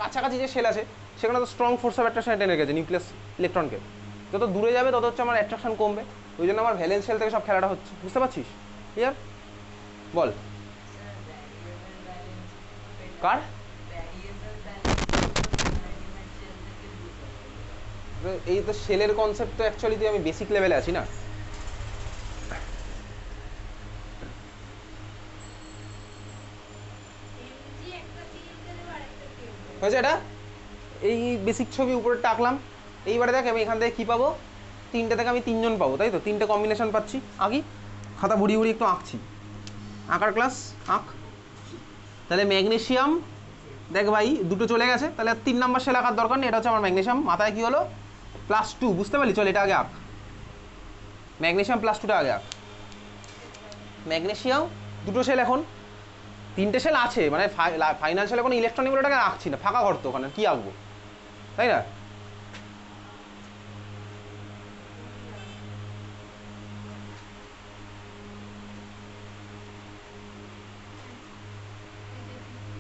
কাছাকাছি যে শেল আছে সেখানে তো স্ট্রং ফোর্স অফ অ্যাট্রাকশন টেনে রেখেছে নিউক্লিয়াস ইলেকট্রনকে। যত দূরে যাবে তত হচ্ছে আমার অ্যাট্রাকশন কমবে, ওই জন্য আমার ভ্যালেন্স শেল থেকে সব খেলাটা হচ্ছে, বুঝতে পারছিস? ক্লিয়ার? বল। কার? এই তো শেলের কনসেপ্ট তো অ্যাকচুয়ালি আমি বেসিক লেভেলে আছি না। হয়েছে এটা এই বেসিক ছবি উপরেরটা আঁকলাম। এইবারে দেখ আমি এখান থেকে কী পাবো, তিনটে থেকে আমি তিনজন পাবো, তাই তো? তিনটে কম্বিনেশন পাচ্ছি। আঁকি, খাতা বুড়ি বুড়ি একটু আঁকছি, আঁকার ক্লাস আঁক। তাহলে ম্যাগনেশিয়াম দেখ ভাই দুটো চলে গেছে, তাহলে 3 নাম্বার শেল আঁকার দরকার নেই। এটা হচ্ছে আমার ম্যাগনেশিয়াম, মাথায় কী হলো +2, বুঝতে পারলি? চল এটা আগে আঁক, ম্যাগনেশিয়াম +2টা আগে আঁক। ম্যাগনেশিয়াম দুটো শেল, এখন তিনটে শেল আছে, মানে ফাইনাল শেলে কোনো ইলেকট্রন নেই বলে ওটাকে আঁকছি না, ফাঁকা ঘর তো ওখানে, কী আঁকবো, তাই না?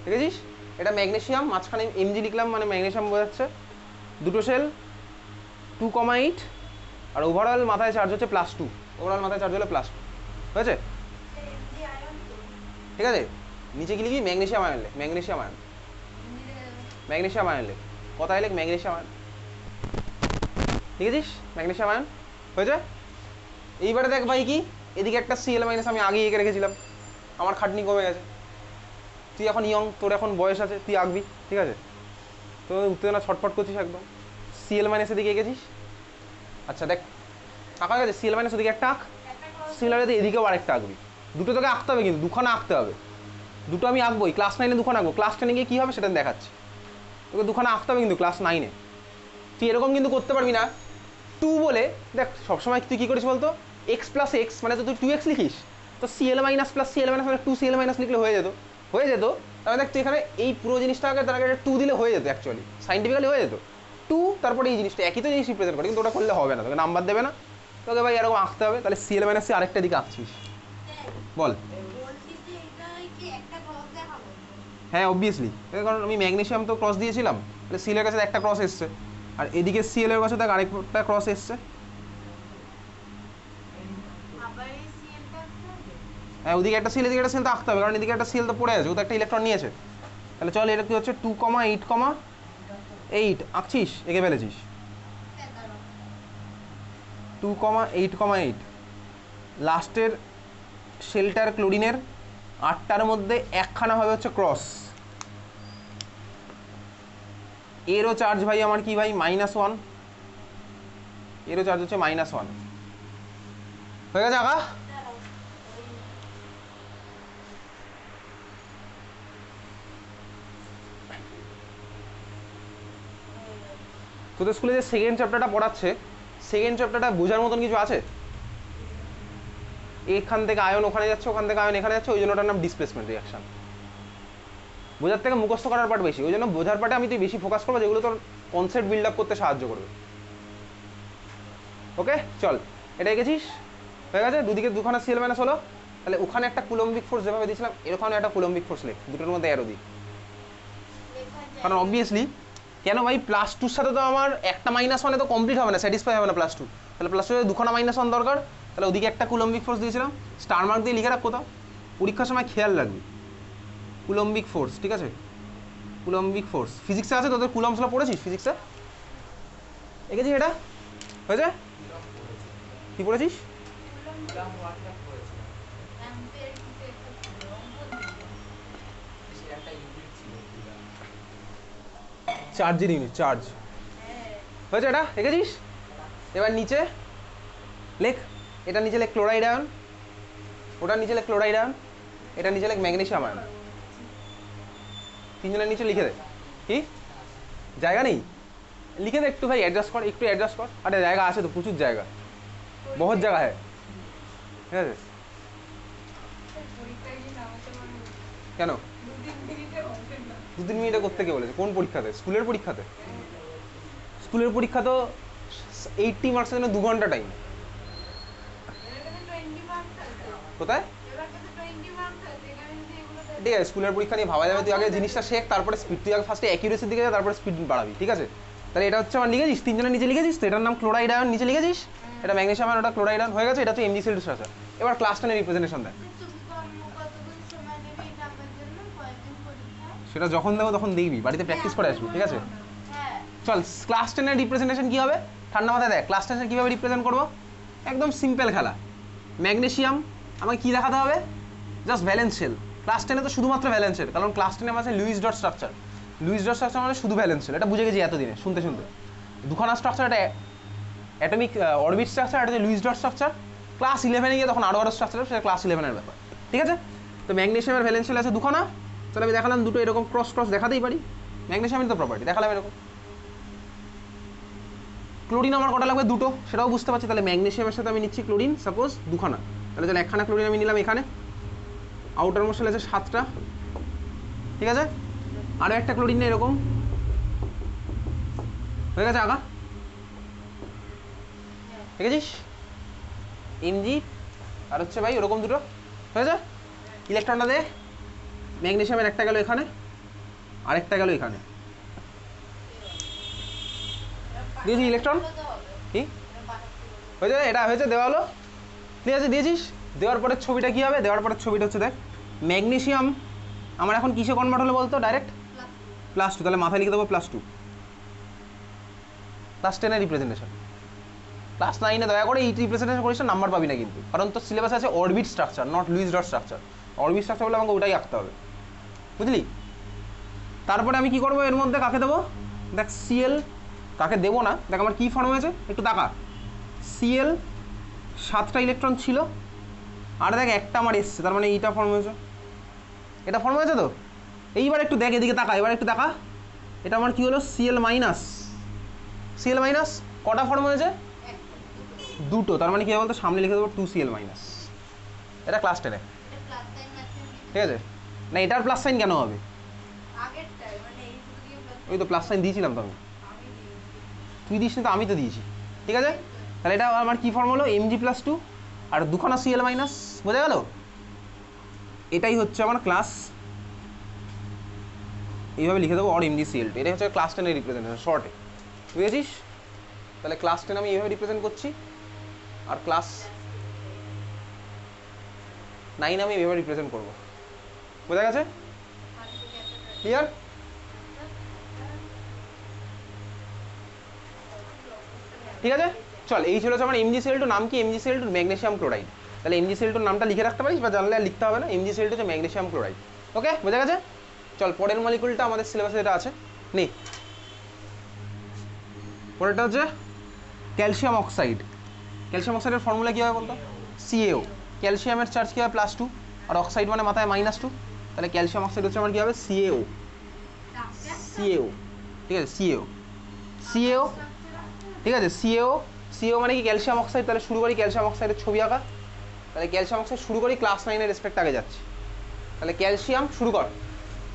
দেখেছিস এটা ম্যাগনেশিয়াম, মাঝখানে এমজি লিখলাম মানে ম্যাগনেশিয়াম বোঝাচ্ছে। দুটো শেল 2,8 আর ওভারঅল মাথায় চার্জ হচ্ছে +2, ওভারঅল মাথায় চার্জ হলো +2, হয়েছে? ঠিক আছে, নিচে কি লিখবি? ম্যাগনেশিয়াম আয়ন লেখ, ম্যাগনেশিয়াম আয়ন, ম্যাগনেশিয়াম আয়ন লেখ, কথায় লেখ ম্যাগনেশিয়াম আয়ন। লিখেছিস ম্যাগনেশিয়াম আয়ন, হয়েছে? এইবারে দেখ ভাই কি, এদিকে একটা Cl- আমি আগেই এঁকে রেখেছিলাম, আমার খাটনি কমে গেছে। তুই এখন ইয়ং, তোর এখন বয়স আছে, তুই আঁকবি, ঠিক আছে? তো উত্তেজনা ছটফট করছিস একদম। Cl- এদিকে এঁকেছিস, আচ্ছা দেখ আঁকা গেছে। Cl- ওদিকে একটা আঁক, Cl- এদিকেও আরেকটা আঁকবি। দুটো তোকে আঁকতে হবে, কিন্তু দুখানা আঁকতে হবে। দুটো আমি আঁকবোই, ক্লাস 9-এ দুখানা আঁকবো, ক্লাস 10-এ গিয়ে কী হবে সেটা দেখাচ্ছি। তোকে দুখানা আঁকতে হবে কিন্তু ক্লাস 9-এ। তুই এরকম কিন্তু করতে পারবি না 2 বলে, দেখ সবসময় তুই কী করিস বলতো, x + x মানে তো তুই 2x লিখিস, তো Cl- + Cl- মানে 2Cl- লিখলে হয়ে যেত, হয়ে যেত। তাহলে দেখ তুই এখানে এই পুরো জিনিসটাকে তার আগে 2 দিলে হয়ে যেত, অ্যাকচুয়ালি সাইন্টিফিক্যালি হয়ে যেত 2, তারপরে এই জিনিসটা একই তো জিনিস রিপ্রেজেন্ট করে, কিন্তু ওটা করলে হবে না, তোকে নাম্বার দেবে না, তোকে ভাই এরকম আঁকতে হবে। তাহলে Cl- আরেকটা দিকে আঁকছিস, বল। হ্যাঁ অবভিয়াসলি, কারণ আমি ম্যাগনেশিয়াম তো ক্রস দিয়েছিলাম, তাহলে Cl-এর কাছে একটা ক্রস এসছে, আর এদিকে Cl-এর কাছে দেখ আরেকটা ক্রস এসছে। হ্যাঁ ওদিকে একটা Cl, এদিকে একটা Cl তো আঁকতে হবে, কারণ এদিকে একটা Cl তো পড়ে আছে, ও তো একটা ইলেকট্রন নিয়েছে। তাহলে চল এটা কি হচ্ছে 2,8,8 আঁকছিস, এঁকে ফেলেছিস 2,8,8। লাস্টের শেলটার ক্লোরিনের 8টার মধ্যে একখানা হবে হচ্ছে ক্রস। এরও চার্জ ভাই আমার কি ভাই -1, এরও চার্জ হচ্ছে -1, হয়ে গেছে আঁকা? তোদের স্কুলে যে সেকেন্ড চ্যাপ্টারটা পড়াচ্ছে, সেকেন্ড চ্যাপ্টারটা বোঝার মতন কিছু আছে? এখান থেকে আয়ন ওখানে যাচ্ছে, ওখান থেকে আয়ন এখানে যাচ্ছে, ওই জন্য ওটার নাম ডিসপ্লেসমেন্ট রিয়াকশন। বোঝার থেকে মুখস্থ করার পার্ট বেশি, ওই জন্য বোঝার পার্টে আমি তুই বেশি ফোকাস করবো, যেগুলো তোর কনসেপ্ট বিল্ড আপ করতে সাহায্য করবে। ওকে চল এটা এঁকেছিস, হয়ে গেছে। দুদিকে দুখানা Cl- হলো, তাহলে ওখানে একটা কুলম্বিক ফোর্স যেভাবে দিয়েছিলাম এরকম একটা কুলম্বিক ফোর্স লেখ, দুটোর মধ্যে অ্যারো দিই, কারণ অবভিয়াসলি কেন ভাই +2-র সাথে তো আমার একটা -1 তো কমপ্লিট হবে না, স্যাটিসফাই হবে না +2, তাহলে +2 দুখানা -1 দরকার, তাহলে ওদিকে একটা কুলম্বিক ফোর্স দিয়েছিলাম, স্টার মার্ক দিয়ে লিখে রাখ কোথাও, পরীক্ষার সময় খেয়াল রাখবি। কুলম্বিক ফোর্স, ঠিক আছে, কুলম্বিক ফোর্স ফিজিক্সে আছে, তোদের কুলম্বস ল পড়েছিস ফিজিক্সে? এঁকেছিস এটা, হয়েছে? কি পড়েছিস? চার্জের ইউনিট, চার্জ, হয়েছে এটা এঁকেছিস? এবার নিচে লেখ, এটা নিচে লেখ ক্লোরাইড আয়ন, ওটার নিচে লেখ ক্লোরাইড আয়ন, এটা নিচে লেখ ম্যাগনেশিয়াম আয়ন, তিনজনের নিচে লিখে দে। কি জায়গা নেই? লিখে দে একটু ভাই, অ্যাডজাস্ট কর, একটু অ্যাডজাস্ট কর। আরে জায়গা আছে তো, প্রচুর জায়গা, বহুত জায়গা হ্যাঁ, ঠিক আছে। কেন 2-3 মিনিটে করতে কে বলেছে? কোন পরীক্ষাতে? স্কুলের পরীক্ষাতে? স্কুলের পরীক্ষা তো 80 মার্কসের জন্য 2 ঘন্টা টাইম। কোথায় ঠিক আছে, স্কুলের পরীক্ষা নিয়ে ভাবা যাবে, তুই আগে জিনিসটা শেখ, তারপরে স্পিড, তুই আগে ফার্স্টে অ্যাকিউরেসির দিকে যা, তারপরে স্পিড বাড়াবি, ঠিক আছে? তাহলে এটা হচ্ছে আমার লিখেছিস, তিনজনের নিচে লিখেছিস তো, এটার নাম ক্লোরাইড আয়ন নিচে লিখেছিস, এটা ম্যাগনেসিয়াম আয়ন, ওটা ক্লোরাইড আয়ন হয়ে গেছে, এটা হচ্ছে এমজিসিএল স্ট্রাকচার। এবার ক্লাস 10 এর রিপ্রেজেন্টেশন দেখ। সেটা যখন দেবো তখন দেখবি, বাড়িতে প্র্যাকটিস করে আসবি, ঠিক আছে? চল ক্লাস 10 এর রিপ্রেজেন্টেশন কি হবে ঠান্ডা মাথায় দেখ। ক্লাস 10 এর কিভাবে রিপ্রেজেন্ট করবো, একদম সিম্পল খেলা। ম্যাগনেসিয়াম আমাকে কি দেখাতে হবে, জাস্ট ভ্যালেন্স শেল। ক্লাস 10 এ তো শুধুমাত্র ভ্যালেন্স শেল, কারণ ক্লাস 10 এ আছে Luis dot structure. Luis dot structure মানে শুধু ভ্যালেন্স শেল, এটা বুঝে গেছি এতদিনে শুনতে শুনতে। দুখানা স্ট্রাকচার, এটা অ্যাটমিক অরবিট স্ট্রাকচার, এটা হচ্ছে লুইস ডট স্ট্রাকচার। ক্লাস 11 গিয়ে তখন আরও স্ট্রাকচার, সেটা ক্লাস 11 এর ব্যাপার, ঠিক আছে? তো ম্যাগনেসিয়ামের ভ্যালেন্স শেল আছে দুখানা, তাহলে আমি দেখালাম দুটো এরকম ক্রস ক্রস দেখাতেই পারি, ম্যাগনেসিয়ামের তো প্রপার্টি দেখালাম এরকম। ক্লোরিন আমার কটা লাগবে, দুটো, সেটাও বুঝতে পারছি। তাহলে ম্যাগনেসিয়ামের সাথে আমি নিচ্ছি ক্লোরিন, সাপোজ দুখানা, তাহলে তাহলে একখানা ক্লোরিন আমি নিলাম এখানে, আউটার মোস্ট আছে 7টা, ঠিক আছে? আরও একটা ক্লোরিন নেই এরকম, হয়ে গেছে আগা, ঠিক আছে? এমজি আর হচ্ছে ভাই ওরকম দুটো হয়েছে। ইলেকট্রনটা দে, ম্যাগনেসিয়ামের একটা গেল এখানে, আরেকটা গেল এখানে, দিয়েছি ইলেকট্রন, কি হয়েছে, এটা হয়েছে, দেওয়া হলো, ঠিক আছে? দিয়েছিস, দেওয়ার পরের ছবিটা কী হবে, দেওয়ার পরের ছবিটা হচ্ছে দেখ, ম্যাগনেসিয়াম আমার এখন কিসে কনভার্ট হলো বলতো, ডাইরেক্ট +2, তাহলে মাথায় লিখে দেবো +2। ক্লাস 10 এর রিপ্রেজেন্টেশন। ক্লাস 9 দয়া করে এই রিপ্রেজেন্টেশন করিস না, নাম্বার পাবি না কিন্তু, কারণ তোর সিলেবাস আছে orbit structure, not Luis dot structure. Orbit structure বলে আমাকে ওটাই আঁকতে হবে, বুঝলি? তারপরে আমি কি করবো এর মধ্যে, কাকে দেবো দেখ, সিএল, কাকে দেবো না দেখ, আমার কী ফর্ম হয়েছে একটু তাকা, সিএল 7টা ইলেকট্রন ছিল, আর দেখ একটা আমার এসছে, তার মানে এইটা ফর্ম হয়েছে, এটা ফর্ম হয়েছে তো। এইবার একটু দেখ এদিকে তাকা, এবার একটু তাকা, এটা আমার কি হলো, সিএল মাইনাস, সিএল মাইনাস কটা ফর্ম হয়েছে, দুটো, তার মানে কি বলতো, সামনে লিখে দেবো 2Cl মাইনাস, এটা ক্লাস 10 এ, ঠিক আছে? না এটার প্লাস সাইন কেন হবে, ওই তো প্লাস সাইন দিয়েছিলাম তো আমি, তুই দিস না তো, আমি তো দিয়েছি, ঠিক আছে? তাহলে এটা আমার কি ফর্ম হলো, Mg+2 আর দুখানা Cl মাইনাস, বোঝা গেল? এটাই হচ্ছে আমার ক্লাস, এইভাবে লিখে দেবো, অর MgCl2, এটাই হচ্ছে ক্লাস 10 এর রিপ্রেজেন্টেশন শর্টে, বুঝেছিস? তাহলে ক্লাস 10 আমি এইভাবে রিপ্রেজেন্ট করছি, আর ক্লাস 9 আমি এইভাবে রিপ্রেজেন্ট করবো, বোঝা গেছে? ক্লিয়ার? ঠিক আছে, চল এই ছিল আমার MgCl2, নাম কি, MgCl2 ম্যাগনেসিয়াম ক্লোরাইড। তাহলে MgCl2 নামটা লিখে রাখতে পারিস, বা জানলে আর লিখতে হবে না, MgCl2 হচ্ছে ম্যাগনেসিয়াম ক্লোরাইড। ওকে, বোঝা গেছে? চল পরের মলিকুলটা আমাদের সিলেবাসে যেটা আছে নেই, পরেরটা হচ্ছে ক্যালসিয়াম অক্সাইড। ক্যালসিয়াম অক্সাইডের ফর্মুলা কী হবে বলতো, CaO। ক্যালসিয়ামের চার্জ কী হবে, +2, আর অক্সাইড মানে মাথায় -2, তাহলে ক্যালসিয়াম অক্সাইড হচ্ছে আমার কী হবে, CaO। CaO, ঠিক আছে? CaO, ঠিক আছে? CaO মানে কি, ক্যালসিয়াম অক্সাইড। তাহলে শুরু করি ক্যালসিয়াম অক্সাইডের ছবি আঁকা, তাহলে ক্যালসিয়াম অক্সাইড শুরু করি, ক্লাস 9 এর রেসপেক্ট আগে যাচ্ছি। তাহলে ক্যালসিয়াম শুরু কর,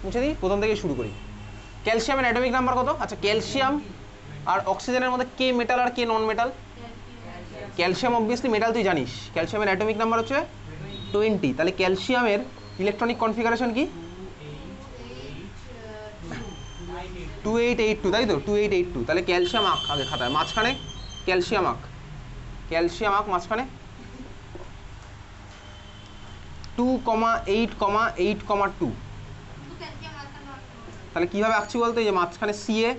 মুছে দিই, প্রথম থেকেই শুরু করি। ক্যালসিয়ামের অ্যাটমিক নাম্বার কত? আচ্ছা, ক্যালসিয়াম আর অক্সিজেনের মধ্যে কে মেটাল আর কে non metal? Calcium obviously metal, তুই জানিস। ক্যালসিয়ামের অ্যাটমিক নাম্বার হচ্ছে 20। তাহলে ক্যালসিয়ামের ইলেকট্রনিক কনফিগারেশন কি, 2882, তাই তো? 2882। তাহলে ক্যালসিয়াম আঁক আগে খাতায়, মাঝখানে ক্যালসিয়াম আঁক, ক্যালসিয়াম আঁক মাঝখানে 2,8,8,2। তাহলে কীভাবে আঁকছি বলতো, এই যে মাঝখানে CA,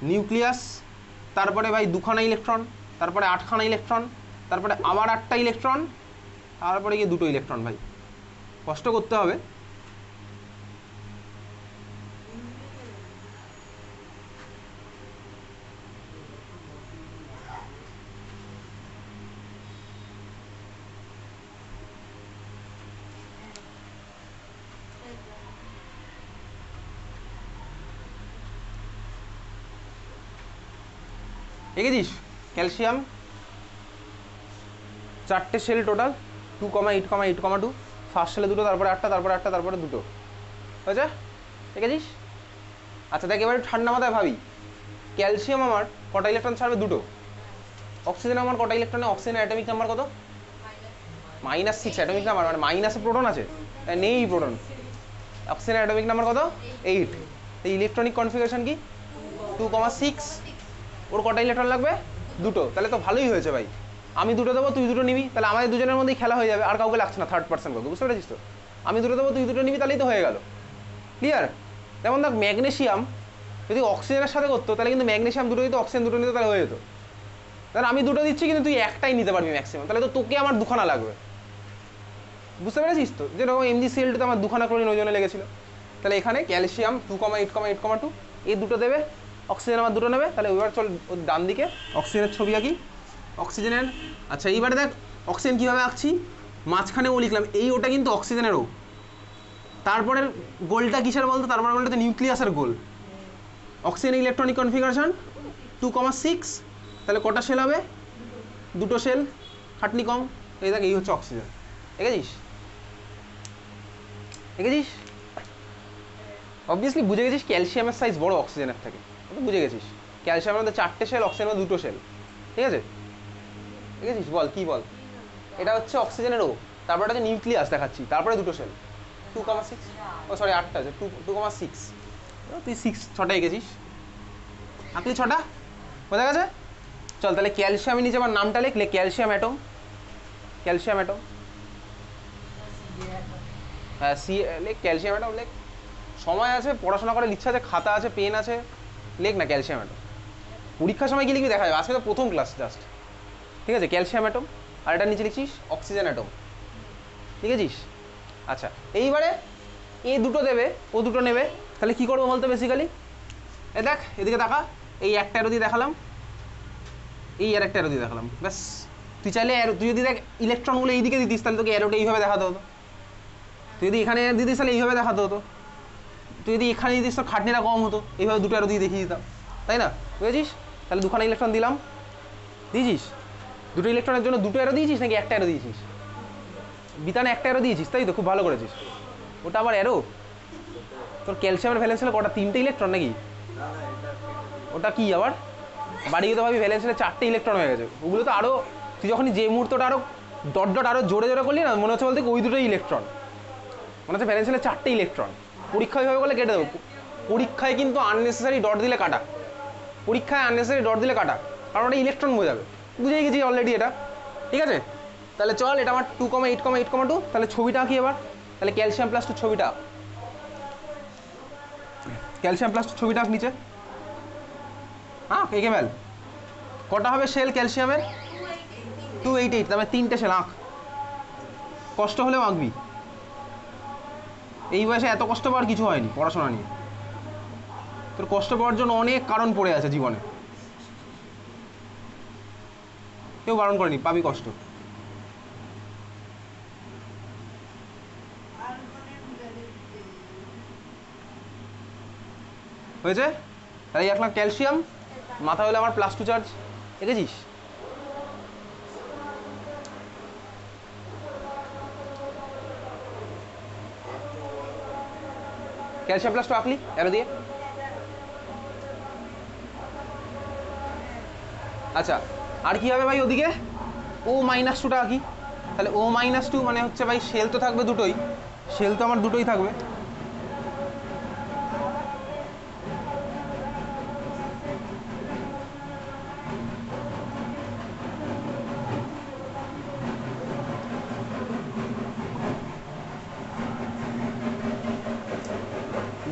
নিউক্লিয়াস, তারপরে ভাই দুখানা ইলেকট্রন, তারপরে 8খানা ইলেকট্রন, তারপরে আবার 8টা ইলেকট্রন, তারপরে গিয়ে 2টো ইলেকট্রন। ভাই কষ্ট করতে হবে। দেখেছিস ক্যালসিয়াম 4টে সেল টোটাল, 2,8,8,2, ফার্স্ট সেলে 2টো, তারপরে 8টা, তারপরে 8টা, তারপরে 2টো, হয়েছে? দেখেছিস? আচ্ছা দেখ, এবারে ঠান্ডা মাথায় ভাবি, ক্যালসিয়াম আমার কটা ইলেকট্রন ছাড়বে, 2টো। অক্সিজেন আমার কটা ইলেকট্রনে, অক্সিজেনের অ্যাটমিক নাম্বার কত, -6 অ্যাটমিক নাম্বার, মানে মাইনাসে প্রোটন আছে, নেই প্রোটন, অক্সিজেনের অ্যাটমিক নাম্বার কত 8। এই ইলেকট্রনিক কনফিগারেশন কি 2,6। ওর কটা ইলেকট্রন লাগবে দুটো, তাহলে তো ভালোই হয়েছে ভাই। আমি দুটো দেবো তুই দুটো নিবি, তাহলে আমাদের দুজনের মধ্যেই খেলা হয়ে যাবে, আর কাউকে লাগছে না থার্ড পার্সন কাউকে, বুঝতে পেরেছিস তো? আমি দুটো দেবো তুই দুটো নিবি, তাহলেই তো হয়ে গেল। ক্লিয়ার? যেমন দেখ ম্যাগনেশিয়াম যদি অক্সিজেনের সাথে করতো তাহলে কিন্তু ম্যাগনেশিয়াম দুটো দিত, অক্সিজেন দুটো নিত, তাহলে হয়ে যেত। তাহলে আমি দুটো দিচ্ছি কিন্তু তুই একটাই নিতে পারবি ম্যাক্সিমাম, তাহলে তো তোকে আমার দুখানা লাগবে, বুঝতে পেরেছিস তো? যেরকম MgCl2 আমার দুখানা ক্লোরিন ওই জন্য লেগেছিল। তাহলে এখানে ক্যালসিয়াম 2,8,8,2 এই দুটো দেবে, অক্সিজেন আমার দুটো নেবে। তাহলে এবার চল ডান দিকে অক্সিজেনের ছবি আঁকি, অক্সিজেনের। আচ্ছা এইবারে দেখ অক্সিজেন কীভাবে আঁকছি, মাঝখানে ও লিখলাম, এই ওটা কিন্তু অক্সিজেনেরও। তারপরের গোলটা কিসের বলতো, তারপরে গোলটা নিউক্লিয়াসের গোল। অক্সিজেন ইলেকট্রনিক কনফিগারেশন 2,6, তাহলে কটা সেল হবে, দুটো সেল, খাটনি কম। এই দেখ এই হচ্ছে অক্সিজেন, দেখেছিস? দেখেছিস? অবভিয়াসলি বুঝে গেছিস ক্যালসিয়ামের সাইজ বড় অক্সিজেনের থেকে, ওটা বুঝে গেছিস। ক্যালসিয়ামের মধ্যে 4টে সেল, অক্সিজেনের মধ্যে 2টো সেল, ঠিক আছে? দেখেছিস? বল কি বল, এটা হচ্ছে অক্সিজেনের ও, তারপর এটা হচ্ছে নিউক্লিয়াস দেখাচ্ছি, তারপরে 2টো সেল 2,6, ও সরি 8টা আছে 2,6। তুই 6 এঁকেছিস, আঁকলি 6টা, বোঝা গেছে? চল তাহলে ক্যালসিয়ামের নিচে আমার নামটা লিখলে, ক্যালসিয়াম অ্যাটম, ক্যালসিয়াম অ্যাটম, হ্যাঁ সি লেখ, ক্যালসিয়াম অ্যাটম লেখ। সময় আছে, পড়াশোনা করে ইচ্ছা আছে, খাতা আছে, পেন আছে, লেখ না ক্যালসিয়াম অ্যাটম। পরীক্ষার সময় কি লিখবি দেখা যাবে, আজকে তো প্রথম ক্লাস জাস্ট, ঠিক আছে? ক্যালসিয়াম অ্যাটম, আর এটা নিচে লিখছিস অক্সিজেন অ্যাটম, লিখেছিস? আচ্ছা এইবারে এ দুটো দেবে, ও দুটো নেবে, তাহলে কী করবো বলতো বেসিক্যালি? এ দেখ এদিকে দেখা, এই একটা অ্যারো দিয়ে দেখালাম, এই আর একটা অ্যারো দিয়ে দেখালাম, ব্যাস। তুই চাইলে তুই যদি দেখ ইলেকট্রনগুলো এইদিকে দিতিস তাহলে তোকে অ্যারোটা এইভাবে দেখাতে হতো, তুই যদি এখানে দিতিস তাহলে এইভাবে দেখাতে হতো, তুই যদি এখানে দিতিস তোর খাটনিটা কম হতো, এইভাবে দুটো অ্যারো দিয়ে দেখিয়ে দিতাম, তাই না? বুঝেছিস? তাহলে দুখানা ইলেকট্রন দিলাম, দিয়েছিস? দুটো ইলেকট্রনের জন্য দুটো অ্যারো দিয়েছিস নাকি একটা অ্যারো দিয়েছিস? বিতানে একটা অ্যারো দিয়েছিস, তাই তো? খুব ভালো করেছিস। ওটা আবার অ্যারো, তোর ক্যালসিয়ামের ভ্যালেন্স হলে কটা, 3টে ইলেকট্রন নাকি? ওটা কি আবার বাড়িয়ে তো ভাবি, ভ্যালেন্স হলে 4টে ইলেকট্রন হয়ে গেছে। ওগুলো তো আরও, তুই যখন যে মুহূর্তটা আরও ডট ডট আরও জোরে জোরে করলি না, মনে হচ্ছে বলতে ওই দুটোই ইলেকট্রন, মনে হচ্ছে ভ্যালেন্স হলে 4টে ইলেকট্রন। পরীক্ষায় এইভাবে করলে কেটে দেবো, পরীক্ষায় কিন্তু আননেসেসারি ডট দিলে কাটা, পরীক্ষায় আননেসেসারি ডট দিলে কাটা, কারণ ওটা ইলেকট্রন বোঝাবে। বুঝেই গেছি অলরেডি এটা, ঠিক আছে? তাহলে চল এটা আমার 2,8,8,2, তাহলে ছবিটা আঁকি এবার। তাহলে ক্যালসিয়াম প্লাস 2 ছবিটা, ক্যালসিয়াম প্লাস 2 ছবিটা আঁক নিচে। হ্যাঁ এঁকে ফেল। কটা হবে সেল ক্যালসিয়ামের? 288, তারপরে 3টে সেল আঁক, কষ্ট হলেও আঁকবি। এই বয়সে এত কষ্ট পাওয়ার কিছু হয়নি পড়াশোনা নিয়ে, তোর কষ্ট পাওয়ার জন্য অনেক কারণ পড়ে আছে জীবনে, কেউ বারণ করেনি, পাবি কষ্ট। হয়েছে? তাহলে এই আঁকলাম ক্যালসিয়াম, মাথা হলে আমার +2 চার্জ, দেখেছিস? ক্যালসিয়াম +2 আঁকলি অ্যারো দিয়ে। আচ্ছা আর কি হবে ভাই ওদিকে? O-2টা আঁকি। তাহলে O-2 মানে হচ্ছে ভাই শেল তো থাকবে দুটোই, শেল তো আমার দুটোই থাকবে।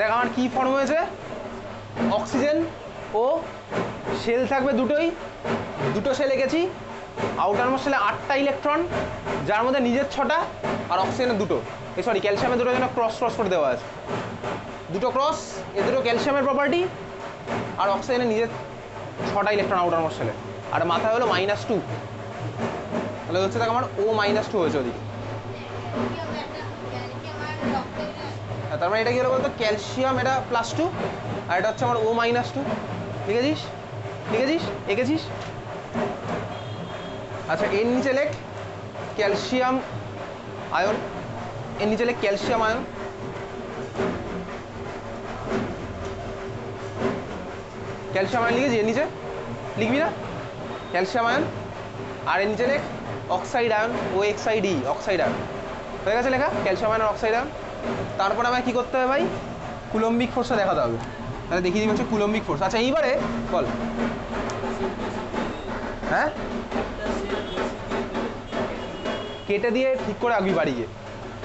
দেখ আমার কি ফর্ম হয়েছে, অক্সিজেন ও শেল থাকবে দুটোই, দুটো শেল এঁকেছি, আউটার মোস্ট শেলে 8টা ইলেকট্রন, যার মধ্যে নিজের 6টা আর অক্সিজেনের দুটো, সরি ক্যালসিয়ামের দুটোর জন্য ক্রস ক্রস করে দেওয়া আছে, দুটো ক্রস, এ দুটো ক্যালসিয়ামের প্রপার্টি, আর অক্সিজেনের নিজের 6টা ইলেকট্রন আউটার মোস্ট শেলে, আর মাথায় হলো -2, তাহলে হচ্ছে দেখ আমার O-2 হয়েছে ওদিকে। তার মানে এটা কি হলো বলতো, ক্যালসিয়াম এটা +2 আর এটা হচ্ছে আমার O-2, লিখেছিস? লিখেছিস? এঁকেছিস? আচ্ছা এর নিচে লেখ ক্যালসিয়াম আয়ন, এর নিচে লেখ ক্যালসিয়াম আয়ন, ক্যালসিয়াম আয়ন লিখেছি, এর নিচে লিখবি না ক্যালসিয়াম আয়ন, আর এর নিচে লেখ oxide ion, OXID, oxide ion. হয়ে গেছে লেখা ক্যালসিয়াম আয়ন আর অক্সাইড আয়ন। তারপরে আমায় কি করতে হবে ভাই, কুলম্বিক ফোর্সটা দেখাতে হবে। তাহলে দেখিয়ে দিই হচ্ছে কুলম্বিক ফোর্স। আচ্ছা এইবারে বল, হ্যাঁ কেটে দিয়ে ঠিক করে আঁকবি বাড়ি গিয়ে,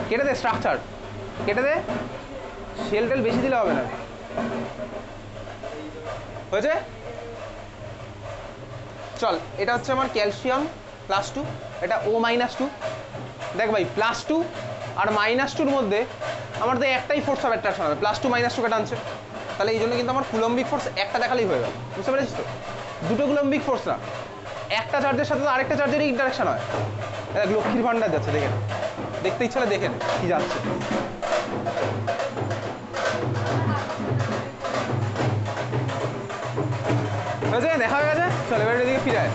কেটে দে স্ট্রাকচার, কেটে দে, সেল টেল বেশি দিলে হবে না। হয়েছে? চল, এটা হচ্ছে আমার ক্যালসিয়াম +2, এটা O-2। দেখ ভাই +2 আর -2-র মধ্যে আমার তো একটাই ফোর্স অফ অ্যাট্রাকশন হবে, +2 -2 কে টানছে। তাহলে এই জন্য কিন্তু আমার কুলম্বিক ফোর্স একটা দেখালেই হয়ে গেল। বুঝতে পেরেছিস তো? দুটো কুলম্বিক ফোর্স না, একটা চার্জের সাথে তো আরেকটা চার্জেরই ইন্টারাকশন হয়। দেখ লক্ষ্মীর ভান্ডার যাচ্ছে, দেখে নে, দেখতে ইচ্ছা হলে দেখে নে কি যাচ্ছে। হয়েছে? দেখা হয়ে গেছে। চল এবার এদিকে ফিরে আয়।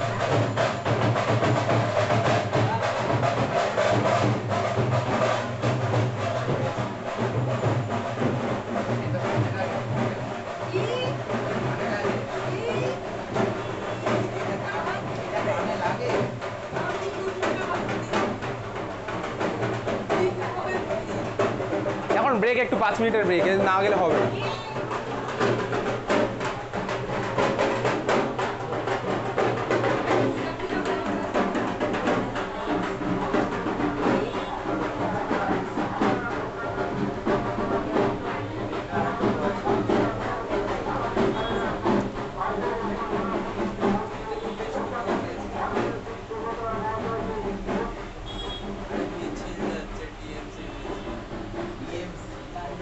এখন ব্রেক, একটু 5 মিনিটের ব্রেক, না গেলে হবে না।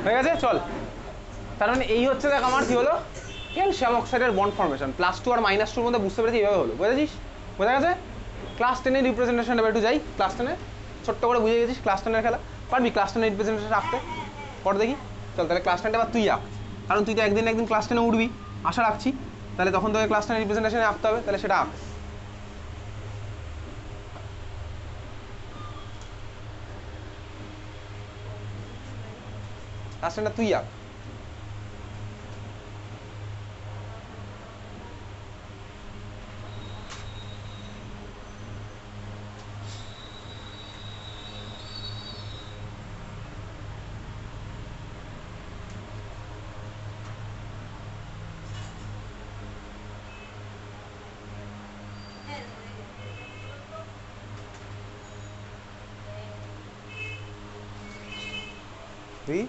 হয়ে গেছে? চল, তার মানে এই হচ্ছে দেখ আমার কি হলো, ক্যালসিয়াম অক্সাইডের বন্ড ফর্মেশন +2 আর -2-র মধ্যে। বুঝতে পেরেছি এইভাবে হলো, বুঝেছিস? বোঝা গেছে? ক্লাস 10-এর রিপ্রেজেন্টেশন এবার একটু যাই। ক্লাস 10-এ ছোট্ট করে বুঝে গেছিস ক্লাস 10-এর খেলা, পারবি ক্লাস 10-এর রিপ্রেজেন্টেশন আঁকতে? পর দেখি। চল তাহলে ক্লাস 10টা এবার তুই আঁক, কারণ তুই তো একদিন একদিন ক্লাস 10-এ উঠবি আশা রাখছি, তাহলে তখন তোকে ক্লাস 10-এর রিপ্রেজেন্টেশনে আঁকতে হবে, তাহলে সেটা আঁক। ক্লাস 10টা তুই আঁক। তুই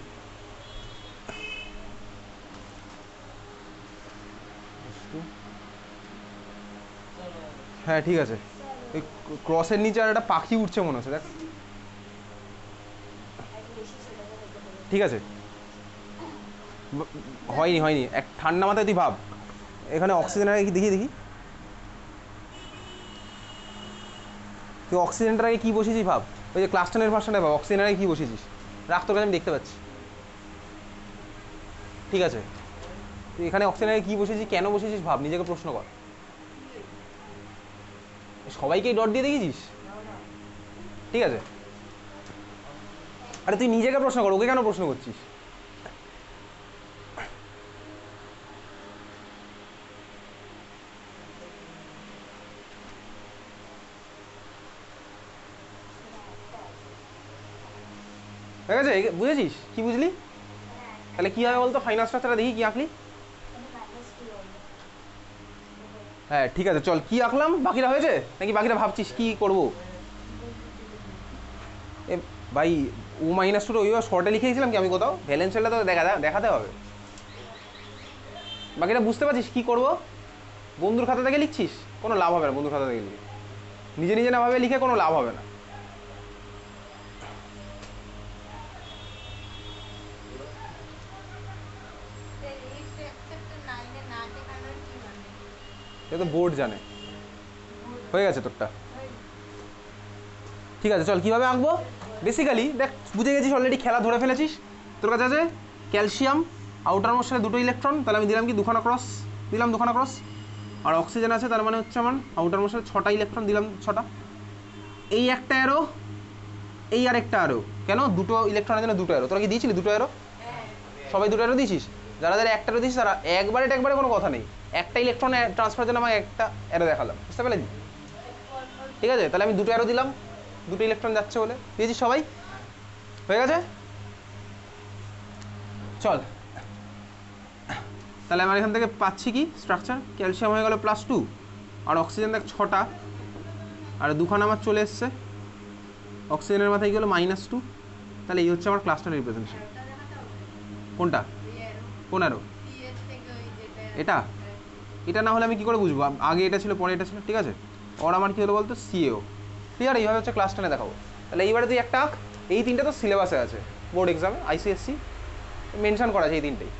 হ্যাঁ ঠিক আছে। ওই ক্রসের নিচে আর একটা পাখি উঠছে মনে হচ্ছে, দেখ। ঠিক আছে, হয়নি হয়নি, এক ঠান্ডা মাথায় তুই ভাব, এখানে অক্সিজেনের আগে কি দেখি দেখি, তুই অক্সিজেনটার আগে কী বসেছিস ভাব, ওই যে ক্লাস 10-এর ভার্সনটা ভাব, অক্সিজেনের আগে কী বসেছিস, রাখ তোর কাছে আমি দেখতে পাচ্ছি। ঠিক আছে, তুই এখানে অক্সিজেনের আগে কী বসেছিস, কেন বসেছিস ভাব, নিজেকে প্রশ্ন কর। সবাইকেই ডট দিয়ে দেখেছিস? ঠিক আছে, আরে তুই নিজেকে প্রশ্ন কর, ওকে কেন প্রশ্ন করছিস? ঠিক আছে, বুঝেছিস? কি বুঝলি? তাহলে কী হবে বলতো, ফাইনাল স্ট্রাকচারটা দেখি কি আঁকলি। হ্যাঁ ঠিক আছে, চল কি আঁকলাম, বাকিটা হয়েছে নাকি বাকিটা ভাবছিস কি করবো? এ ভাই O-2 ওইভাবে শর্টে লিখে গেছিলাম কি আমি কোথাও, ভ্যালেন্সিয়ালটা তো দেখাতে হবে। বাকিটা বুঝতে পারছিস কি করব? বন্ধুর খাতা থেকে লিখছিস, কোনো লাভ হবে না। বন্ধুর খাতা থেকে লিখে নিজে নিজে না ভাবে লিখে কোনো লাভ হবে না। এটা তো বোর্ড জানে। হয়ে গেছে তোরটা? ঠিক আছে, চল কীভাবে আঁকবো। বেসিক্যালি দেখ, বুঝে গেছিস অলরেডি, খেলা ধরে ফেলেছিস। তোর কাছে আছে ক্যালসিয়াম, আউটার মোস্ট সাথে 2টো ইলেকট্রন, তাহলে আমি দিলাম কি 2খানা ক্রস, দিলাম 2খানা ক্রস। আর অক্সিজেন আছে, তার মানে হচ্ছে আমার আউটার মোস্ট সাথে 6টা ইলেকট্রন, দিলাম 6টা। এই একটা অ্যারো, এই আর একটা অ্যারো, কেন 2টো ইলেকট্রনের জন্য 2টো অ্যারো। তোরা কি দিয়েছিলি 2টো অ্যারো? সবাই 2টো অ্যারো দিয়েছিস? যারা যারা একটা অ্যারো দিয়েছিস তারা একবারে কোনো কথা নেই, একটা ইলেকট্রন ট্রান্সফারের জন্য আমাকে একটা অ্যারো দেখালাম। বুঝতে পারলি? ঠিক আছে, তাহলে আমি 2টো অ্যারো দিলাম, 2টো ইলেকট্রন যাচ্ছে বলে দিয়েছিস সবাই। হয়ে গেছে? চল, তাহলে আমার এখান থেকে পাচ্ছি কি স্ট্রাকচার, ক্যালসিয়াম হয়ে গেল +2, আর অক্সিজেন দেখ 6টা, আর দুখানা আমার চলে এসছে, অক্সিজেনের মাথায় গেলো -2। তাহলে এই হচ্ছে আমার ক্লাস্টার রিপ্রেজেন্টেশন। কোনটা? কোন অ্যারো? এটা এটা না হলে আমি কি করে বুঝবো আগে এটা ছিল পরে এটা ছিল? ঠিক আছে, ওর আমার কি হলো বলতো, সিএও। ক্লিয়ার? এইভাবে হচ্ছে ক্লাস্টারে দেখাবো। তাহলে এইবারে তুই একটা আঁক, এই তিনটে তো সিলেবাসে আছে বোর্ড এক্সামে, আইসিএসসি মেনশন করা আছে এই তিনটেই,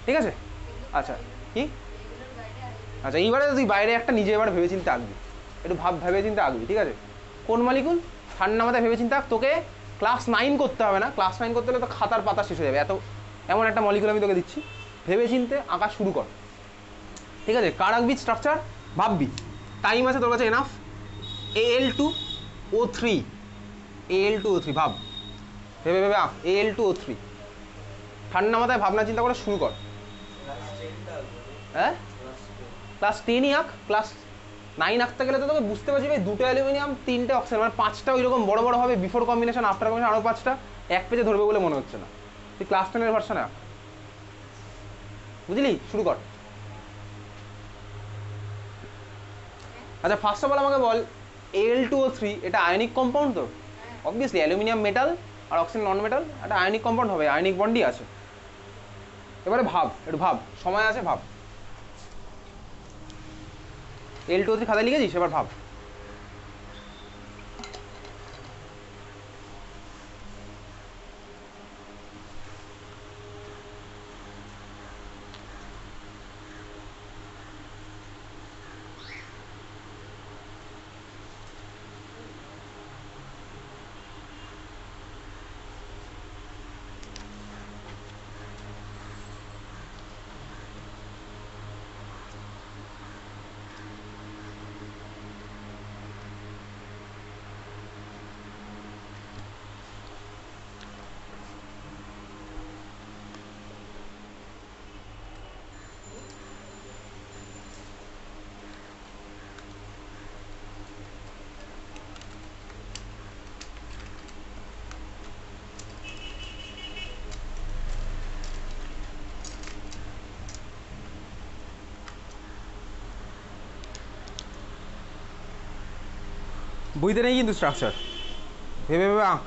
ঠিক আছে? আচ্ছা, কি? আচ্ছা, এইবারে তুই বাইরে একটা নিজে এবার ভেবে চিন্তে আঁকবি, একটু ভেবে চিন্তে আঁকবি, ঠিক আছে? কোন মলিকুল? ঠান্ডা মাথায় ভেবে চিন্তে আঁক। তোকে ক্লাস 9 করতে হবে না, ক্লাস 9 করতে হলে তো খাতার পাতা শেষ হয়ে যাবে, এমন একটা মলিকুল আমি তোকে দিচ্ছি, ভেবে চিন্তে আঁকা শুরু কর, ঠিক আছে? কার আঁকবি স্ট্রাকচার ভাববি, টাইম আছে তোর কাছে এনাফ। Al2O3, Al2O3 ভাব, ভেবে ভেবে আঁক, Al2O3, ঠান্ডা মাথায় ভাবনা চিন্তা করে শুরু কর। হ্যাঁ, ক্লাস 10ই আঁক, ক্লাস 9 আঁকতে গেলে তো তোকে বুঝতে পারছি ভাই, 2টো অ্যালুমিনিয়াম 3টে অক্সিজেন, মানে 5টা ওই রকম বড় বড় হবে, বিফোর কম্বিনেশন আফটার কম্বিনেশন আরও 5টা, এক পেজে ধরবে বলে মনে হচ্ছে না। তুই ক্লাস 10-এর ভার্সনে আঁক, বুঝলি? শুরু কর। আচ্ছা, ফার্স্ট অফ অল আমাকে বল, Al2O3 এটা আয়নিক কম্পাউন্ড তো? অবভিয়াসলি অ্যালুমিনিয়াম মেটাল আর অক্সিজেন নন মেটাল, একটা আয়নিক কম্পাউন্ড হবে, আয়নিক বন্ডই আছে। এবারে ভাব, একটু ভাব, সময় আছে, ভাব। Al2O3 খাতায় লিখেছিস? এবার ভাব। বইতে নেই কিন্তু স্ট্রাকচার, ভেবে ভেবে আঁক,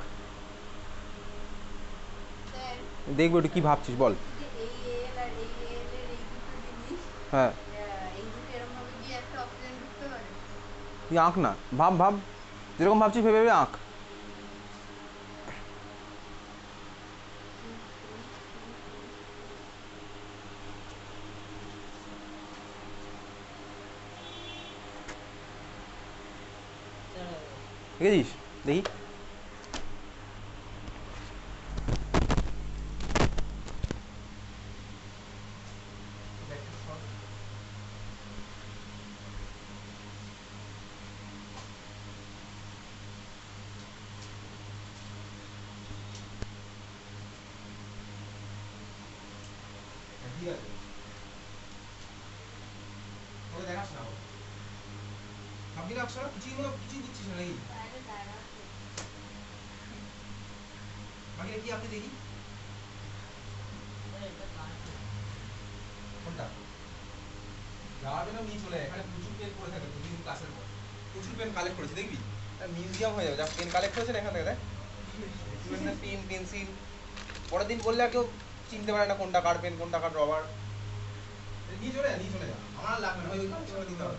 দেখবো একটু কি ভাবছিস বল। হ্যাঁ, তুই আঁক না, ভাব ভাব, যেরকম ভাবছিস ভেবে ভেবে আঁক। দেখেছিস? দেখি। ঠিক আছে, ওকে দেখাস না, ভাববি না অক্ষর, কিছুই বুঝছিস না নাকি? বাকি কি আপনি দেখি কোনটা যাওয়ার জন্য নিয়ে চলে, এখানে প্রচুর পেন পড়ে থাকে, তুমি ক্লাসের পর প্রচুর পেন কালেক্ট করেছি, দেখবি মিউজিয়াম হয়ে যাবে, যা পেন কালেক্ট করেছে এখান থেকে দেখ, পেন পেন্সিল, পরের দিন বললে আর কেউ চিনতে পারে না কোনটা কার পেন কোনটা কার রবার। নিয়ে চলে যা, আমার আর লাগবে না, ওই চলে দিতে হবে,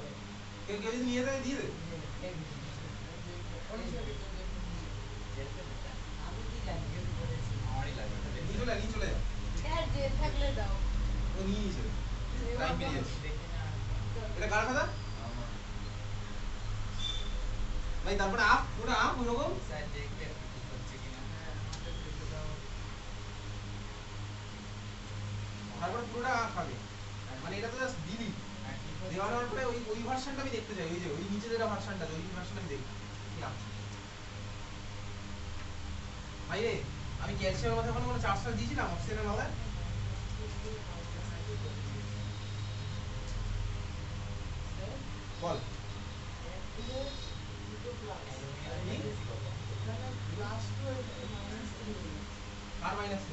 কেউ যদি নিয়ে যায় দিয়ে দে। নিয়ে চলে যা, ও নিয়ে নিয়েছে, টাইম পেরিয়ে যাচ্ছে। এটা কার খাতা ভাই? তারপরে আপ পুরো আপ ওরকম তারপরে পুরোটা আপ খাবে, মানে এটা তো জাস্ট দিলি দেওয়ানোর পরে ওই ভার্সনটা আমি দেখতে চাই, ওই যে ওই নিচে যেটা ভার্সনটা, ওই ভার্সনটা আমি দেখি ভাই রে। আমি ক্যালসিয়ামের মাথায় কোনো চার্জটা দিয়েছিলাম অক্সিজেনের মাথায়? বল কার মাইনাস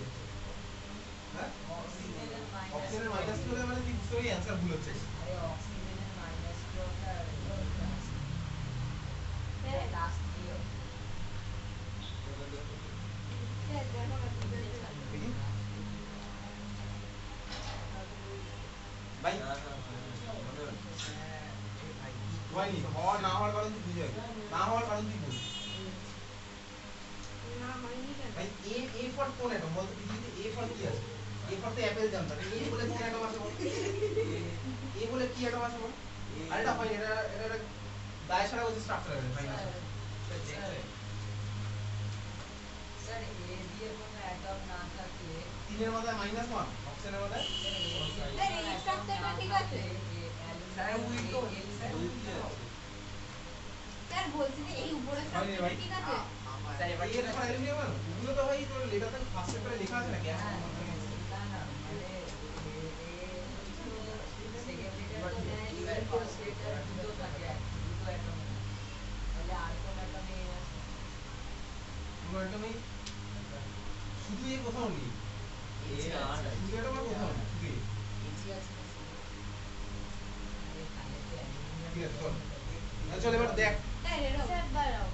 অ্যানসার ভুল হচ্ছে। আরে অক্সিজেনের মাইনাস প্রোটা লাস্ট দিও ভাই হয়নি, হওয়ার না হওয়ার কারণ তুই বুঝে যাবি, না হওয়ার কারণ তুই বুঝ। ভাই এ ফর কোন অ্যাটম বলতো পৃথিবীতে? এ ফর কি আছে? এ ফর তো অ্যাপেল জানতাম। এ বলে কোন অ্যাটম আছে বল? এ বলে কি অ্যাটম আছে বল? আর এটা হয় এটা এটা দায় ছাড়া বলতে স্ট্রাকচার আছে ভাই না। স্যার এ দিয়ে কোনো অ্যাটম না থাকলে তিনের মাথায় -1 অক্সিজেনের মাথায় স্যার এই স্ট্রাকচারটা ঠিক আছে? স্যার উইক তো স্যার বলছি যে এই উপরের স্ট্রাকচারটা ঠিক আছে? স্যার এবার এর ফর অ্যালুমিনিয়াম ওগুলো তো ভাই তোর লেটারটা ফার্স্ট চ্যাপ্টারে লেখা আছে না গ্যাস। না না মানে সেকেন্ড লিটার তো দেয় ইভেন ফসফেটের দুটো থাকে দুটো অ্যাটম তাহলে আর কোন অ্যাটমে আছে কোনো অ্যাটমই শুধু এই কোথাও নেই। শুধু অ্যাটম আর কোথাও নেই, শুধু এই। ইজি আছে না আরে তাহলে তো অ্যালুমিনিয়াম ঠিক আছে চল, চল এবার দেখ স্যার এরকম স্যার দাঁড়াও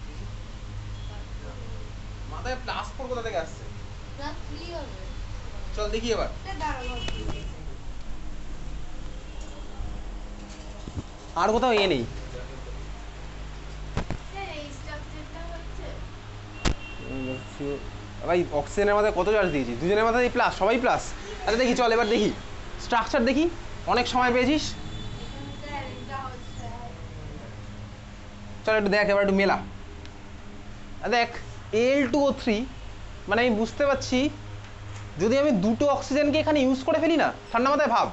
মাথায় +4 কোথা থেকে আসছে। না 3 হবে চল দেখি এবার। স্যার দাঁড়াও আর কোথাও এ নেই। স্যার এই স্ট্রাকচারটা হচ্ছে ভাই অক্সিজেনের মাথায় কত চার্জ দিয়েছি? দুজনের মাথায় প্লাস, সবাই প্লাস। আচ্ছা দেখি চল এবার দেখি স্ট্রাকচার দেখি, অনেক সময় পেয়েছিস। স্যার এটা হচ্ছে চল একটু দেখ এবার একটু মেলা। দেখ Al2O3 মানে আমি বুঝতে পারছি যদি আমি দুটো অক্সিজেনকে এখানে ইউজ করে ফেলি না, ঠান্ডা মাথায় ভাব,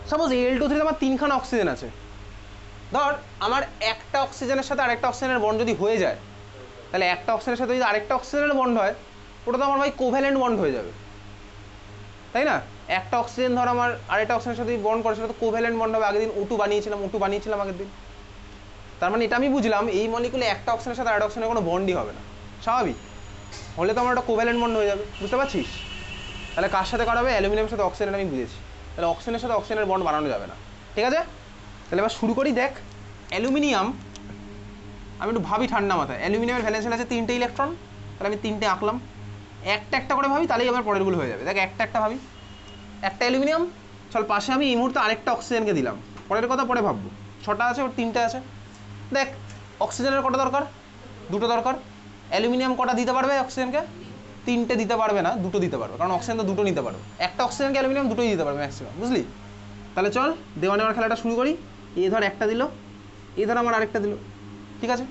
সাপোজ Al2O3 তে আমার 3খানা অক্সিজেন আছে, ধর আমার একটা অক্সিজেনের সাথে আরেকটা অক্সিজেনের বন্ড যদি হয়ে যায়, তাহলে একটা অক্সিজেনের সাথে যদি আরেকটা অক্সিজেনের বন্ড হয়, ওটা তো আমার ভাই কোভ্যালেন্ট বন্ড হয়ে যাবে, তাই না? একটা অক্সিজেন ধর আমার আরেকটা অক্সিজেনের সাথে বন্ড করে, সেটা তো কোভ্যালেন্ট বন্ড হবে। আগের দিন O2 বানিয়েছিলাম আগের দিন। তার মানে এটা আমি বুঝলাম এই মলিকুলে একটা অক্সিজেনের সাথে আরেকটা অক্সিজেনের কোনো বন্ডই হবে না, স্বাভাবিক। হলে তো আমার একটা কোভ্যালেন্ট বন্ড হয়ে যাবে, বুঝতে পারছিস? তাহলে কার সাথে করা হবে? অ্যালুমিনিয়ামের সাথে অক্সিজেন, আমি বুঝেছি। তাহলে অক্সিজেনের সাথে অক্সিজেনের বন্ড বানানো যাবে না, ঠিক আছে? তাহলে এবার শুরু করি। দেখ অ্যালুমিনিয়াম, আমি একটু ভাবি ঠান্ডা মাথায়। অ্যালুমিনিয়ামের ভ্যালেন্স শেল আছে 3টে ইলেকট্রন, তাহলে আমি 3টে আঁকলাম। একটা একটা করে ভাবি, তাহলেই আমার পরেরগুলো হয়ে যাবে। দেখ একটা একটা ভাবি, একটা অ্যালুমিনিয়াম, চল পাশে আমি এই মুহূর্তে আরেকটা অক্সিজেনকে দিলাম, পরের কথা পরে ভাববো। 6টা আছে, ওর 3টে আছে। দেখ অক্সিজেনের কটা দরকার? 2টো দরকার। অ্যালুমিনিয়াম কটা দিতে পারবে অক্সিজেনকে? 3টে দিতে পারবে না, 2টো দিতে পারবে, কারণ অক্সিজেন তো 2টো নিতে পারবে। একটা অক্সিজেনকে অ্যালুমিনিয়াম 2টোই দিতে পারবে ম্যাক্সিমাম, বুঝলি? তাহলে চল দেওয়া নেওয়ার খেলাটা শুরু করি। এ ধর একটা দিল, এ ধর আমার আরেকটা দিল, ঠিক আছে?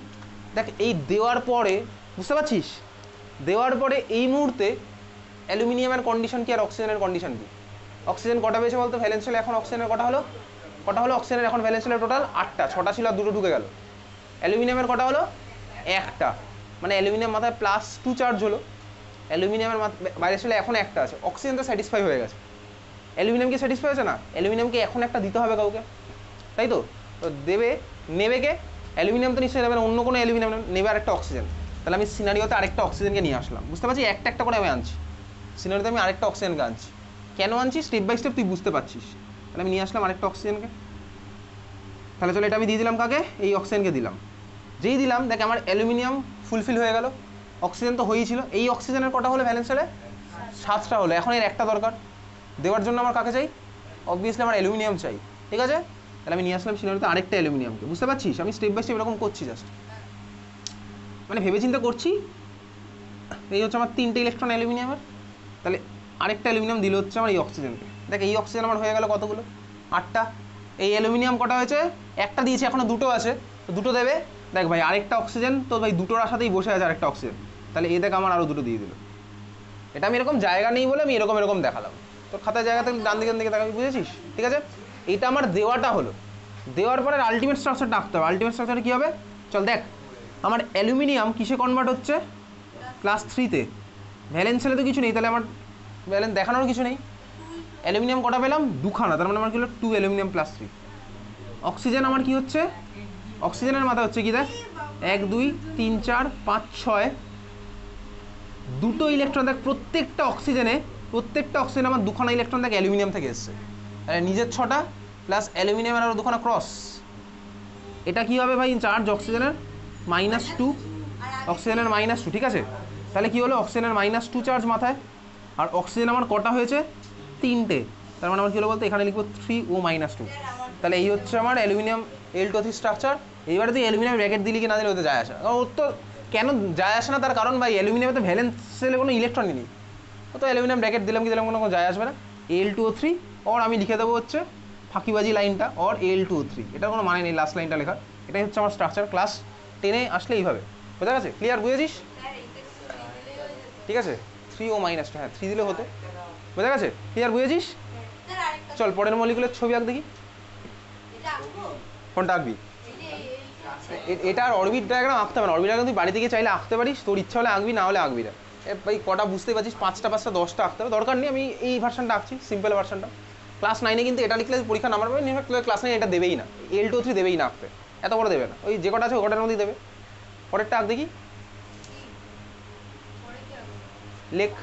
দেখ এই দেওয়ার পরে, বুঝতে পারছিস, দেওয়ার পরে এই মুহূর্তে অ্যালুমিনিয়ামের কন্ডিশন কি আর অক্সিজেনের কন্ডিশন কি? অক্সিজেন কটা পেয়েছে বলতো ভ্যালেন্স শেলে? এখন অক্সিজেনের কটা হলো? অক্সিজেনের এখন ভ্যালেন্স শেলে টোটাল 8টা, 6টা ছিল আর 2টো ঢুকে গেল। অ্যালুমিনিয়ামের কটা হলো? একটা, মানে অ্যালুমিনিয়াম মাথায় +2 চার্জ হলো। অ্যালুমিনিয়ামের বাইরে শেলে এখন একটা আছে। অক্সিজেন তো স্যাটিসফাই হয়ে গেছে, অ্যালুমিনিয়াম কি স্যাটিসফাই হয়েছে না? অ্যালুমিনিয়ামকে এখন একটা দিতে হবে কাউকে, তাই তো? তো দেবে, নেবে কে? অ্যালুমিনিয়াম তো নিশ্চয়ই নেবে না, অন্য কোনো অ্যালুমিনিয়াম নেবে আরেকটা অক্সিজেন। তাহলে আমি সিনারিওতে আরেকটা অক্সিজেনকে নিয়ে আসলাম, বুঝতে পারছি? একটা একটা করে আমি আনছি সিনারিওতে, আমি আরেকটা অক্সিজেনকে আনছি। কেন আনছি স্টেপ বাই স্টেপ তুই বুঝতে পারছিস। তাহলে আমি নিয়ে আসলাম আরেকটা অক্সিজেনকে। তাহলে চলো এটা আমি দিয়ে দিলাম কাকে? এই অক্সিজেনকে দিলাম। যেই দিলাম দেখ আমার অ্যালুমিনিয়াম ফুলফিল হয়ে গেল, অক্সিজেন তো হয়েই ছিল। এই অক্সিজেনের কটা হলো ভ্যালেন্স শেলে? 7টা হলো। এখন এর একটা দরকার, দেওয়ার জন্য আমার কাকে চাই? অবভিয়াসলি আমার অ্যালুমিনিয়াম চাই, ঠিক আছে? তাহলে আমি নিয়ে আসলাম সিনারিওতে আরেকটা অ্যালুমিনিয়ামকে, বুঝতে পারছিস? আমি স্টেপ বাই স্টেপ এরকম করছি, জাস্ট মানে ভেবে চিন্তা করছি। এই হচ্ছে আমার 3টে ইলেকট্রন অ্যালুমিনিয়ামের, তাহলে আরেকটা অ্যালুমিনিয়াম দিল হচ্ছে আমার এই অক্সিজেনকে। দেখ এই অক্সিজেন আমার হয়ে গেল কতগুলো? 8টা। এই অ্যালুমিনিয়াম কটা হয়েছে? একটা দিয়েছে, এখনো 2টো আছে, তো 2টো দেবে। দেখ ভাই আরেকটা অক্সিজেন তো ভাই 2টোর আশাতেই বসে আছে আরেকটা অক্সিজেন, তাহলে এই দেখ আমার আরও 2টো দিয়ে দিল। এটা আমি এরকম জায়গা নেই বলে আমি এরকম দেখালাম। তোর খাতায় জায়গা থেকে ডান দিকে দেখাবি, বুঝেছিস? ঠিক আছে, এইটা আমার দেওয়াটা হলো। দেওয়ার পরে আলটিমেট স্ট্রাকচারটা আঁকতে হবে। আলটিমেট স্ট্রাকচার কী হবে? চল দেখ, আমার অ্যালুমিনিয়াম কিসে কনভার্ট হচ্ছে? +3-তে। ভ্যালেন্স শেলে তো কিছু নেই, তাহলে আমার ভ্যালেন্স দেখানোর কিছু নেই। অ্যালুমিনিয়াম কটা পেলাম? 2খানা, তার মানে আমার কি হলো 2 অ্যালুমিনিয়াম +3। অক্সিজেন আমার কি হচ্ছে? অক্সিজেনের মাথা হচ্ছে কি দেখ, 1 2 3 4 5 6, 2টো ইলেকট্রন। দেখ প্রত্যেকটা অক্সিজেনে আমার 2খানা ইলেকট্রন দেখ অ্যালুমিনিয়াম থেকে এসছে। তাহলে নিজের 6টা প্লাস অ্যালুমিনিয়ামের আরও দুখানা ক্রস। এটা কি হবে ভাই, চার্জ অক্সিজেনের -2, অক্সিজেনের -2, ঠিক আছে। তাহলে কি হলো, অক্সিজেনের -2 চার্জ মাথায়, আর অক্সিজেন আমার কটা হয়েছে, 3টে। তার মানে আমার কী হলো বলতে, এখানে লিখবো 3O-2। তাহলে এই হচ্ছে আমার অ্যালুমিনিয়াম Al2O3 স্ট্রাকচার। এইবারে তুই অ্যালুমিনিয়াম ব্র্যাকেট দিলি কি না দিলে ওতে যায় আসে, ওর তো কেন যায় আসে না, তার কারণ ভাই অ্যালুমিনিয়ামে তো ভ্যালেন্স সেলে কোনো ইলেকট্রনই নেই, তো অ্যালুমিনিয়াম ব্র্যাকেট দিলাম কি দিলাম কোনো যায় আসবে না। Al2O3, ওর আমি লিখে দেবো হচ্ছে ফাঁকিবাজি লাইনটা, ওর Al2O3, এটার কোনো মানে নেই লাস্ট লাইনটা লেখা। এটাই হচ্ছে আমার স্ট্রাকচার। ক্লাস 10-এ আসলে এইভাবে বোঝা গেছে, ক্লিয়ার, বুঝেছিস? ঠিক আছে, 3O-2, হ্যাঁ 3 দিলে হতো, বোঝা গেছে, ক্লিয়ার, বুঝেছিস? চল পরের মলিকুলের ছবি আঁক দেখি। কোনটা আঁকবি? এটা আর অরবিট ডায়াগ্রাম আঁকতে হবে না, অরবিট ডায়াগ্রাম তুই বাড়ি থেকে চাইলে আঁকতে পারিস, তোর ইচ্ছা হলে আঁকবি, না হলে আঁকবি না। ভাই কটা বুঝতেই পারছিস, 5টা 10টা আঁকতে হবে, দরকার নেই। আমি এই ভার্সনটা আঁকছি, সিম্পল ভার্সনটা। ক্লাস 9-এ কিন্তু এটা লিখলে পরীক্ষা নাম্বার পাবে, ক্লাস 9 এটা দেবেই না, Al2O3 দেবেই না আঁকতে, এত বড় দেবে না, ওই যে কটা আছে ওটার মধ্যেই দেবে। পরেরটা আঁক দেখি, লেখ।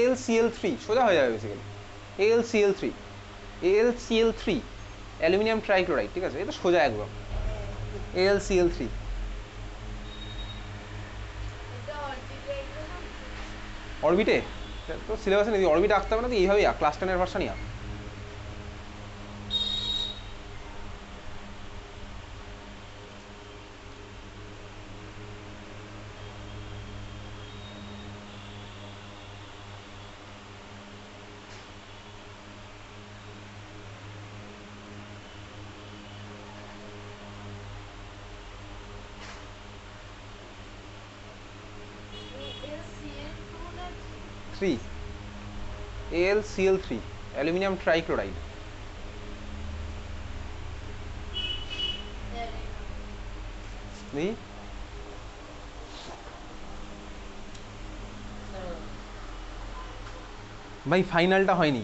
AlCl3 সোজা হয়ে যাবে বেসিক্যালি, AlCl3 অ্যালুমিনিয়াম ট্রাইক্লোরাইড, ঠিক আছে, এটা সোজা একদম, AlCl3। অরবিটে তো সিলেবাসে নেই, অরবিটে আঁকতে হবে না, তুই এইভাবেই আঁক, ক্লাস 10-এর ভার্সনই আঁক। AlCl3 aluminium trichloride. দেখি ভাই, ফাইনালটা হয়নি,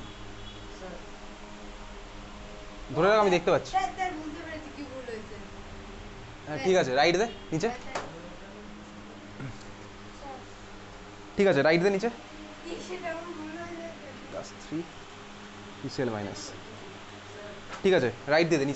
ধরে রাখ, আমি দেখতে পাচ্ছি। হ্যাঁ ঠিক আছে, রাইট দে নিচে, ঠিক আছে, রাইট দে নিচে, +3 PCl-, ঠিক আছে, রাইট দিয়ে দে নিচে।